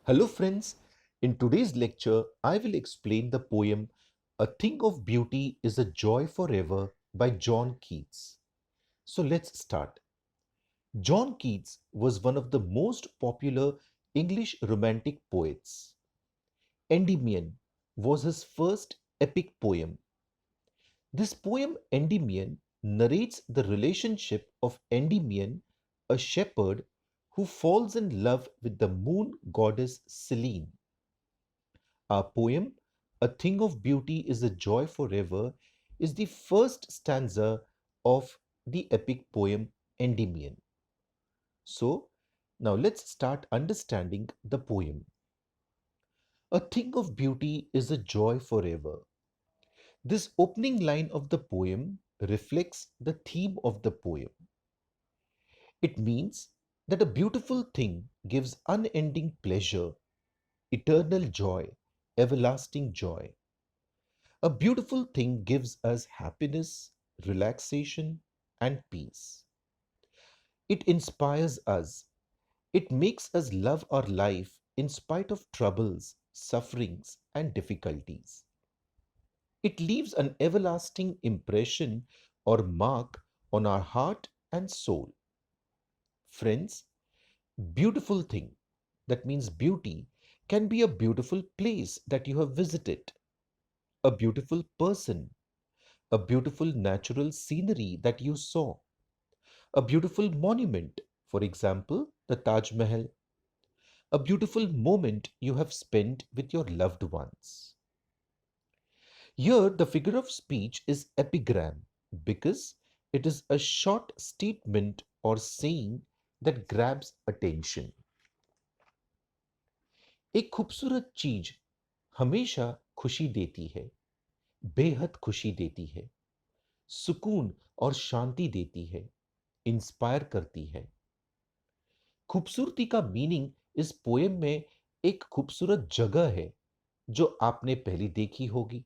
Hello, friends. In today's lecture, I will explain the poem A Thing of Beauty is a Joy Forever by John Keats. So let's start. John Keats was one of the most popular English romantic poets. Endymion was his first epic poem. This poem, Endymion, narrates the relationship of Endymion, a shepherd who falls in love with the moon goddess Selene. Our poem, A Thing of Beauty is a Joy Forever, is the first stanza of the epic poem Endymion. So, now let's start understanding the poem. A thing of beauty is a joy forever. This opening line of the poem reflects the theme of the poem. It means that a beautiful thing gives unending pleasure, eternal joy, everlasting joy. A beautiful thing gives us happiness, relaxation, and peace. It inspires us. It makes us love our life in spite of troubles, sufferings, and difficulties. It leaves an everlasting impression or mark on our heart and soul. Friends, beautiful thing, that means beauty, can be a beautiful place that you have visited, a beautiful person, a beautiful natural scenery that you saw, a beautiful monument, for example, the Taj Mahal, a beautiful moment you have spent with your loved ones. Here, the figure of speech is epigram because it is a short statement or saying that grabs attention. एक खूबसूरत चीज हमेशा खुशी देती है, बेहद खुशी देती है, सुकून और शांति देती है, इंस्पायर करती है। खूबसूरती का मीनिंग इस पोएम में एक खूबसूरत जगह है जो आपने पहले देखी होगी।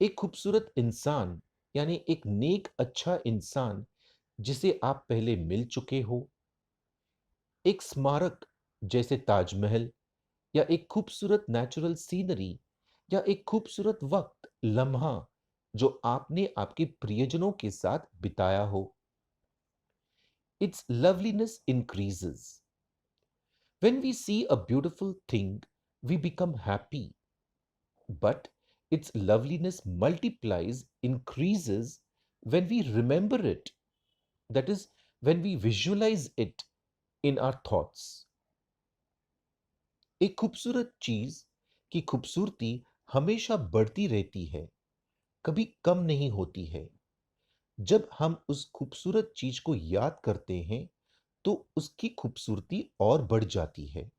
एक खूबसूरत इंसान यानी एक नेक अच्छा इंसान जिसे आप पहले मिल चुके हो। एक स्मारक जैसे ताजमहल या एक खूबसूरत नेचुरल सीनरी या एक खूबसूरत वक्त लम्हा जो आपने आपके प्रियजनों के साथ बिताया हो। Its loveliness increases. When we see a beautiful thing, we become happy, but its loveliness multiplies, increases when we remember it. That is, when we visualize it in our thoughts. एक खूबसूरत चीज की खूबसूरती हमेशा बढ़ती रहती है, कभी कम नहीं होती है। जब हम उस खूबसूरत चीज को याद करते हैं, तो उसकी खूबसूरती और बढ़ जाती है।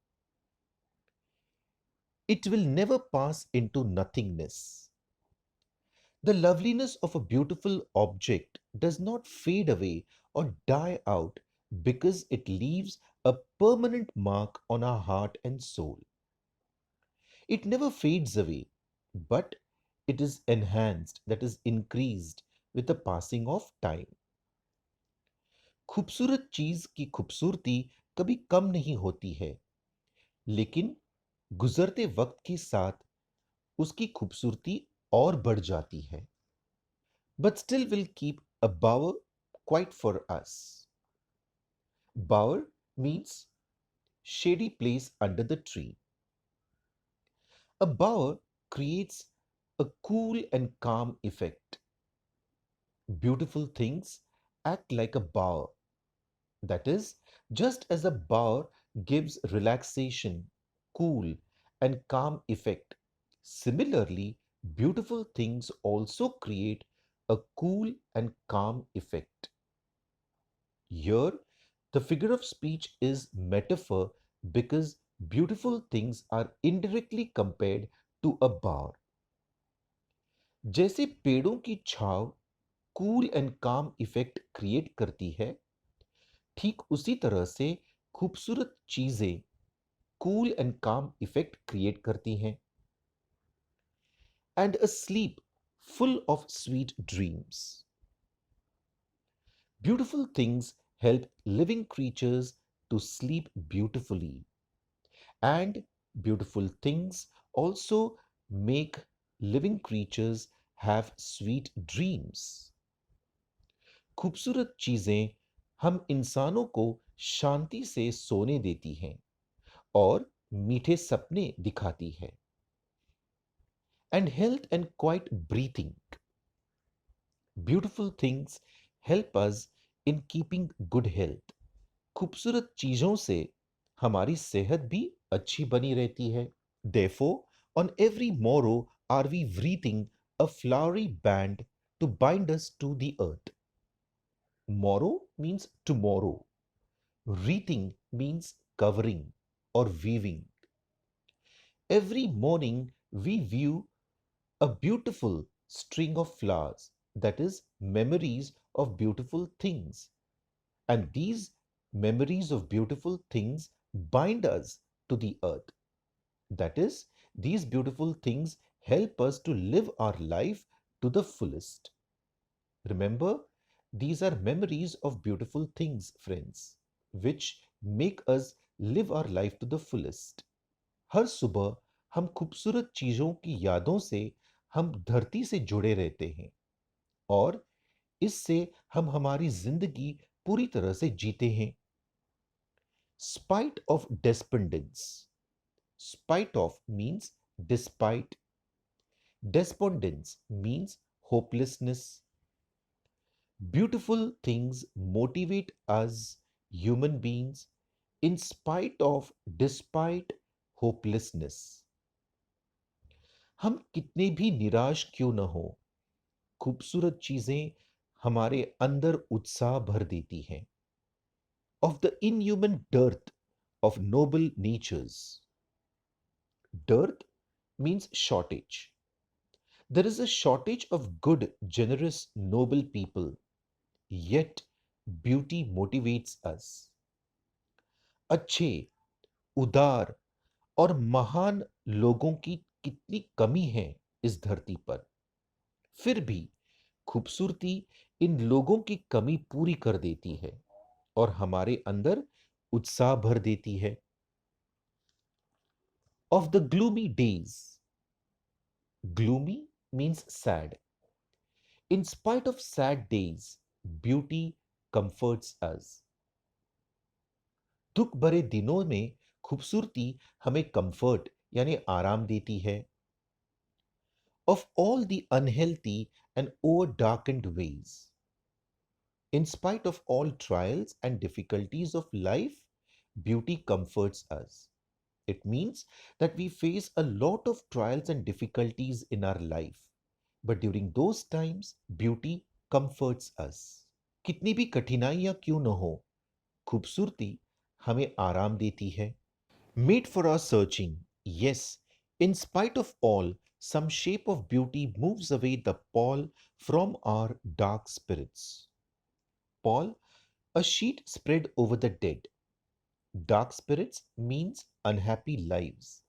It will never pass into nothingness. The loveliness of a beautiful object does not fade away or die out because it leaves a permanent mark on our heart and soul. It never fades away, but it is enhanced, that is, increased with the passing of time. खूबसूरत चीज की खूबसूरती कभी कम नहीं होती है, लेकिन गुजरते वक्त के साथ उसकी खूबसूरती और बढ़ जाती है। But still will keep a bower quiet for us. Bower means shady place under the tree. A bower creates a cool and calm effect. Beautiful things act like a bower. That is, just as a bower gives relaxation, cool, and calm effect, similarly, beautiful things also create a cool and calm effect. Here, the figure of speech is metaphor because beautiful things are indirectly compared to a bower. जैसे पेड़ों की छांव cool and काम effect create करती है, ठीक उसी तरह से खूबसूरत चीजें कूल एंड काम इफेक्ट क्रिएट करती हैं। And a slip full of sweet dreams. Beautiful things help living creatures to sleep beautifully, And beautiful things also make living creatures have sweet dreams. खूबसूरत चीजें हम इंसानों को शांति से सोने देती हैं और मीठे सपने दिखाती है. And health and quiet breathing. Beautiful things help us in keeping good health. खूबसूरत चीजों से हमारी सेहत भी अच्छी बनी रहती है. Therefore, on every morrow are we wreathing a flowery band to bind us to the earth. Morrow means tomorrow. Wreathing means covering or weaving. Every morning we view a beautiful string of flowers, that is, memories of beautiful things. And these memories of beautiful things bind us to the earth. That is, these beautiful things help us to live our life to the fullest. Remember, these are memories of beautiful things, friends, which make us live our life to the fullest. हर सुबह हम खूबसूरत चीजों की यादों से हम धरती से जुड़े रहते हैं और इससे हम हमारी जिंदगी पूरी तरह से जीते हैं. Spite of despondence. Spite of means despite. Despondence means hopelessness. Beautiful things motivate us human beings in spite of, despite hopelessness. हम कितने भी निराश क्यों न हो, खूबसूरत चीजें हमारे अंदर उत्साह भर देती हैं. Of the inhuman dearth of noble natures. Dearth means shortage. There is a shortage of good, generous, noble people, yet beauty motivates us. अच्छे, उदार और महान लोगों की कितनी कमी है इस धरती पर, फिर भी खूबसूरती इन लोगों की कमी पूरी कर देती है और हमारे अंदर उत्साह भर देती है. Of the gloomy days. Gloomy means sad. In spite of sad days, beauty comforts us. दुख भरे दिनों में खूबसूरती हमें कंफर्ट यानी आराम देती है. Of all the unhealthy and over darkened ways. In spite of all trials and difficulties of life, beauty comforts us. It means that we face a lot of trials and difficulties in our life. But during those times, beauty comforts us. कितनी भी कठिनाइयां क्यों न हो, खूबसूरती हमें आराम देती है. Made for our searching, yes, in spite of all, some shape of beauty moves away the pall from our dark spirits. Pall, a sheet spread over the dead. Dark spirits means unhappy lives.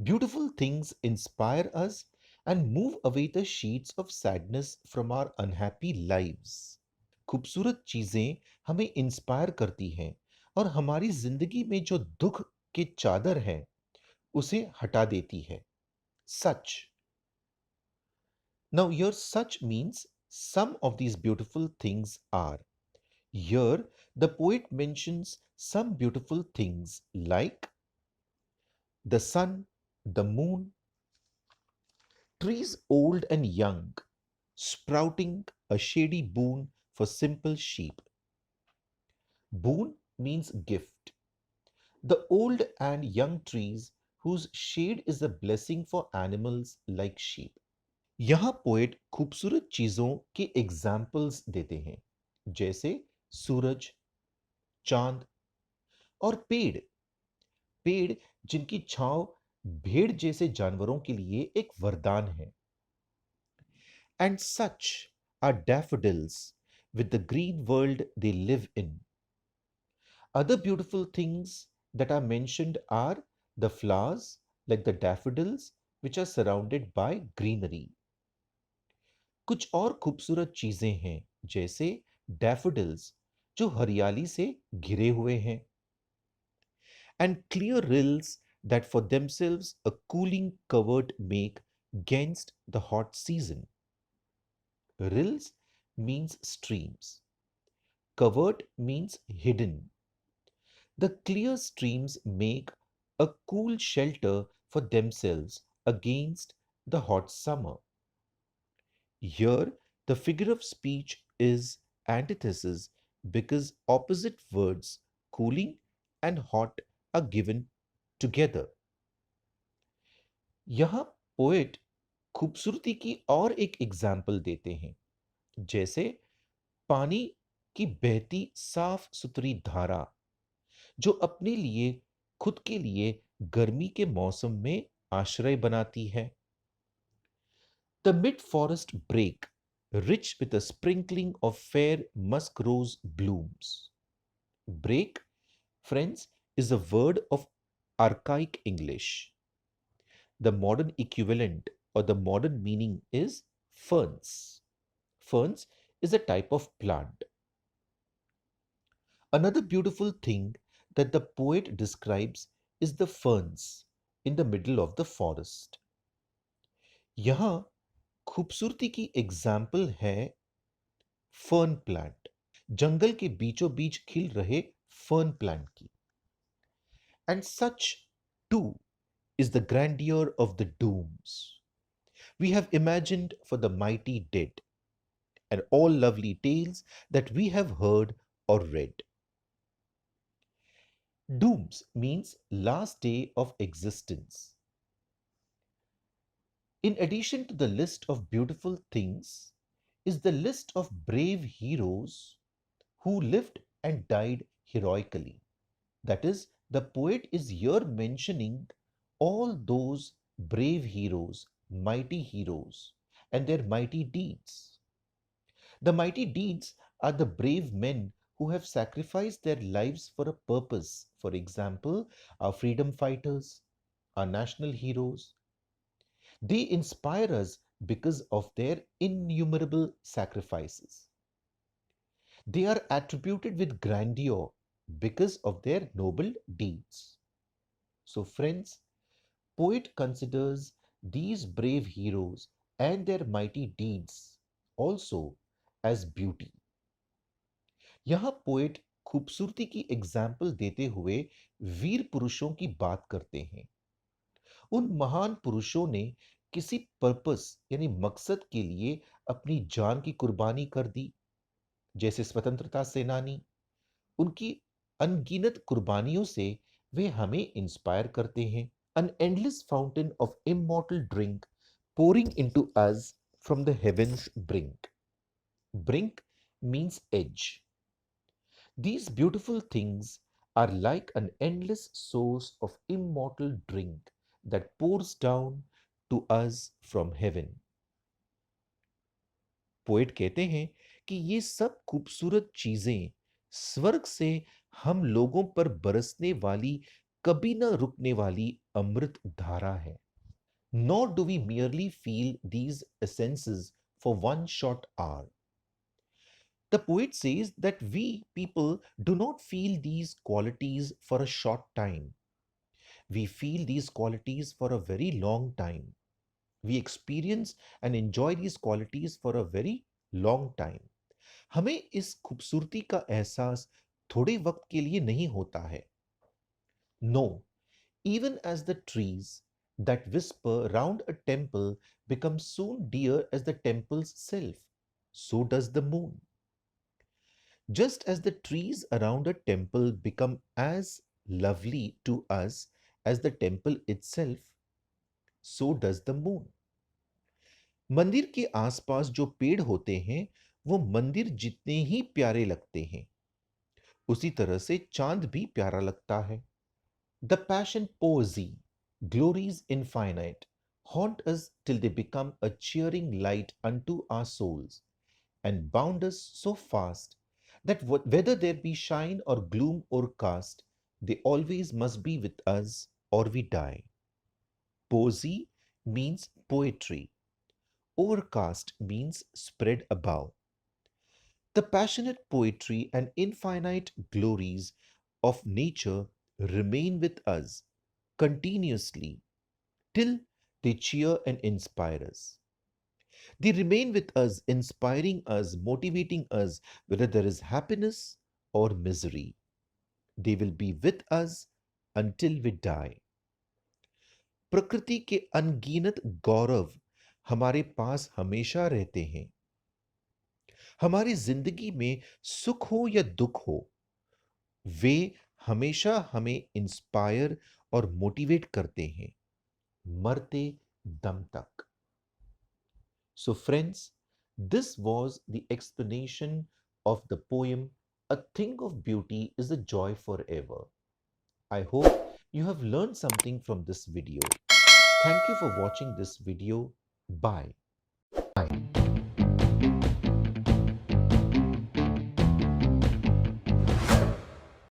Beautiful things inspire us and move away the sheets of sadness from our unhappy lives. खूबसूरत चीजें हमें inspire करती हैं और हमारी जिंदगी में जो दुख के चादर है उसे हटा देती है. Such. Now here such means some of these beautiful things are. Here the poet mentions some beautiful things like the sun, the moon, trees old and young, sprouting a shady boon for simple sheep. Boon means gift. The old and young trees whose shade is a blessing for animals like sheep. यहाँ poet खूबसूरत चीजों के examples देते हैं, जैसे सूरज, चांद और पेड़. पेड़ जिनकी छांव भेड़ जैसे जानवरों के लिए एक वरदान है. And such are daffodils with the green world they live in. Other beautiful things that are mentioned are the flowers like the daffodils which are surrounded by greenery. कुछ और खूबसूरत चीजें हैं जैसे डैफोडिल्स जो हरियाली से घिरे हुए हैं. and clear rills that for themselves a cooling covert make against the hot season. Rills means streams. Covert means hidden. The clear streams make a cool shelter for themselves against the hot summer. Here, the figure of speech is antithesis because opposite words, cooling and hot, are given together. यहाँ poet खूबसूरती की और एक example देते हैं, जैसे पानी की बहती साफ सुथरी धारा जो अपने लिए खुद के लिए गर्मी के मौसम में आश्रय बनाती है. The mid forest brake, rich with a sprinkling of fair musk rose blooms. Brake, friends, is a word of archaic English. The modern equivalent or the modern meaning is ferns. Ferns is a type of plant. Another beautiful thing that the poet describes is the ferns in the middle of the forest. यहाँ खूबसूरती की example है fern plant, जंगल के बीचों बीच खिल रहे fern plant की. And such too is the grandeur of the dooms we have imagined for the mighty dead, and all lovely tales that we have heard or read. Dooms means last day of existence. In addition to the list of beautiful things is the list of brave heroes who lived and died heroically. That is, the poet is here mentioning all those brave heroes, mighty heroes, and their mighty deeds. The mighty deeds are the brave men who have sacrificed their lives for a purpose. For example, our freedom fighters, our national heroes. They inspire us because of their innumerable sacrifices. They are attributed with grandeur because of their noble deeds. So, friends, poet considers these brave heroes and their mighty deeds also as beauty. यहाँ poet खूबसूरती की example देते हुए वीर पुरुषों की बात करते हैं. उन महान पुरुषों ने किसी पर्पस यानी मकसद के लिए अपनी जान की कुर्बानी कर दी, जैसे स्वतंत्रता सेनानी. उनकी अनगिनत कुर्बानियों से वे हमें इंस्पायर करते हैं. An endless fountain of immortal drink pouring into us from the heavens brink. Brink means edge. These beautiful things are like an endless source of immortal drink that pours down to us from heaven. Poet कहते हैं कि ये सब खूबसूरत चीजें स्वर्ग से हम लोगों पर बरसने वाली कभी न रुकने वाली अमृत धारा है. Nor do we merely feel these essences for one short hour. The poet says that we people do not feel these qualities for a short time. We feel these qualities for a very long time. We experience and enjoy these qualities for a very long time. हमें इस खूबसूरती का एहसास थोड़े वक्त के लिए नहीं होता है. No, even as the trees that whisper round a temple become soon dear as the temple's self, so does the moon. Just as the trees around a temple become as lovely to us as the temple itself, so does the moon. मंदिर के आसपास जो पेड़ होते हैं वो मंदिर जितने ही प्यारे लगते हैं, उसी तरह से चांद भी प्यारा लगता है. The passion poesy, glories infinite, haunt us till they become a cheering light unto our souls, and bound us so fast that whether there be shine or gloom or cast, they always must be with us or we die. Poesy means poetry. Overcast means spread above. The passionate poetry and infinite glories of nature remain with us continuously till they cheer and inspire us. They remain with us, inspiring us, motivating us, whether there is happiness or misery. They will be with us until we die. प्रकृति के अनगिनत गौरव हमारे पास हमेशा रहते हैं. हमारी जिंदगी में सुख हो या दुख हो, वे हमेशा हमें इंस्पायर और मोटिवेट करते हैं, मरते दम तक. So, friends, this was the explanation of the poem A Thing of Beauty is a Joy Forever. I hope you have learned something from this video. Thank you for watching this video. Bye.